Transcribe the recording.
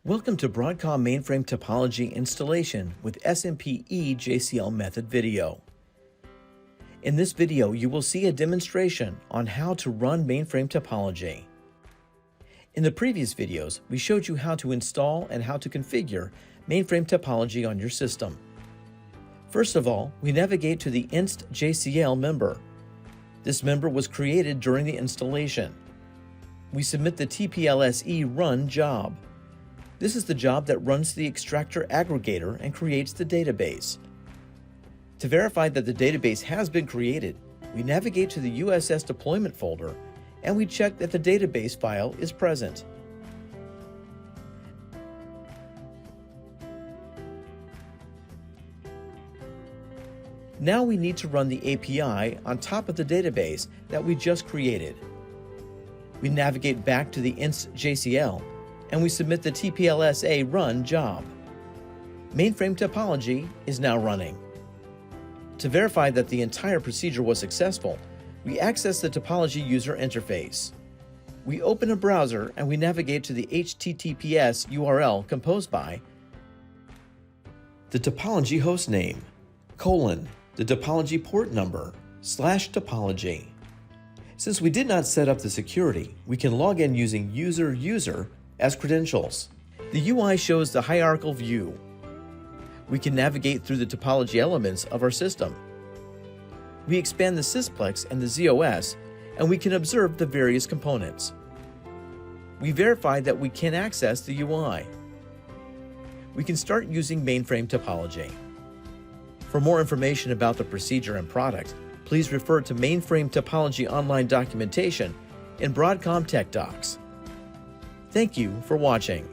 Welcome to Broadcom Mainframe Topology installation with SMPE JCL method video. In this video, you will see a demonstration on how to run mainframe topology. In the previous videos, we showed you how to install and how to configure mainframe topology on your system. First of all, we navigate to the inst JCL member. This member was created during the installation. We submit the TPLSE run job. This is the job that runs the extractor aggregator and creates the database. To verify that the database has been created, we navigate to the USS deployment folder and we check that the database file is present. Now we need to run the API on top of the database that we just created. We navigate back to the inst JCL and we submit the TPLSA run job. Mainframe topology is now running. To verify that the entire procedure was successful, we access the topology user interface. We open a browser and we navigate to the HTTPS URL composed by the topology hostname, the topology port number, /topology. Since we did not set up the security, we can log in using user as credentials. The UI shows the hierarchical view. We can navigate through the topology elements of our system. We expand the sysplex and the ZOS, and we can observe the various components. We verify that we can access the UI. We can start using mainframe topology. For more information about the procedure and product, please refer to Mainframe Topology online documentation in Broadcom Tech Docs. Thank you for watching.